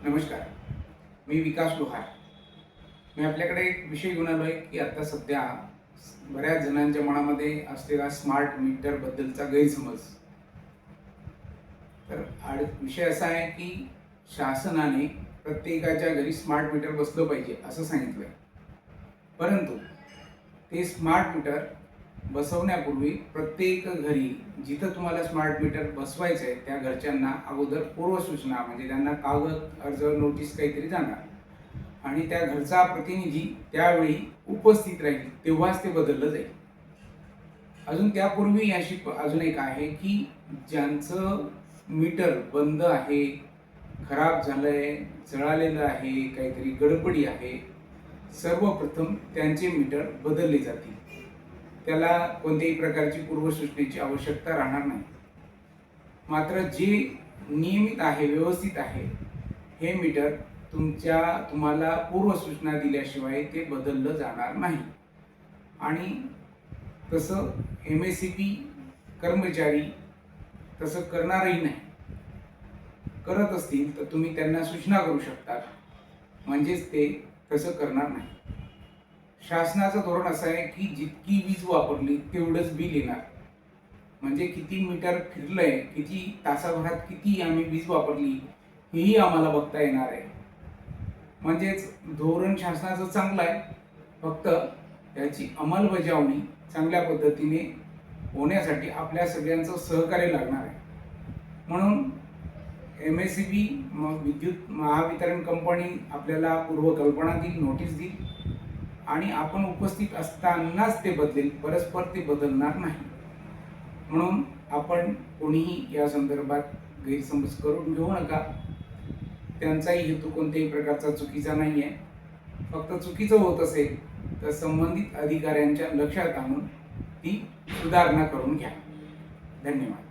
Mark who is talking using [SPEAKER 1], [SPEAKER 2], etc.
[SPEAKER 1] नमस्कार. मी विकास लोहार. मी आपल्याकडे एक विषय घेऊन आलो आहे की आता सध्या बऱ्याच जणांच्या मनामध्ये असलेला स्मार्ट मीटरबद्दलचा गैरसमज. तर विषय असा आहे की शासनाने प्रत्येकाच्या घरी स्मार्ट मीटर बसलं पाहिजे असं सांगितलं आहे. परंतु ते स्मार्ट मीटर बसवण्यापूर्वी प्रत्येक घरी जिथं तुम्हाला स्मार्ट मीटर बसवायचं आहे त्या घरच्यांना अगोदर पूर्वसूचना म्हणजे त्यांना कागद अर्ज नोटीस काहीतरी जाणार आणि त्या घरचा प्रतिनिधी त्यावेळी उपस्थित राहील तेव्हाच ते बदललं जाईल. अजून त्यापूर्वी अशी अजून एक आहे की ज्यांचं मीटर बंद आहे, खराब झालंय, जळालेलं आहे, काहीतरी गडबडी आहे, सर्वप्रथम त्यांचे मीटर बदलले जातील. त्याला कोणत्याही प्रकारची पूर्वसूचनेची आवश्यकता राहणार नाही. मात्र जे नियमित आहे, व्यवस्थित आहे, हे मीटर तुम्हाला पूर्वसूचना दिल्याशिवाय ते बदललं जाणार नाही. आणि तसं MSEB कर्मचारी तसं करणारही नाही. करत असतील तर तुम्ही त्यांना सूचना करू शकता, म्हणजेच ते तसं करणार नाही. शासनाचं धोरण असं आहे की जितकी वीज वापरली तेवढंच बिल येणार. म्हणजे किती मीटर फिरलंय, किती तासाभरात किती आम्ही वीज वापरली हेही आम्हाला बघता येणार आहे. म्हणजेच धोरण शासनाचं चांगलं आहे, फक्त त्याची अंमलबजावणी चांगल्या पद्धतीने होण्यासाठी आपल्या सगळ्यांचं सहकार्य लागणार आहे. म्हणून MSEB विद्युत महावितरण कंपनी आपल्याला पूर्वकल्पना देईल, नोटीस देईल आणि आपण उपस्थित असतानाच ते बदलेल, परस्पर ते बदलणार नाही. म्हणून आपण कोणीही या संदर्भात गैरसमज करून घेऊ नका. त्यांचाही हेतू कोणत्याही प्रकारचा चुकीचा नाही आहे. फक्त चुकीचं होत असेल तर संबंधित अधिकाऱ्यांच्या लक्षात आणून ती सुधारणा करून घ्या. धन्यवाद.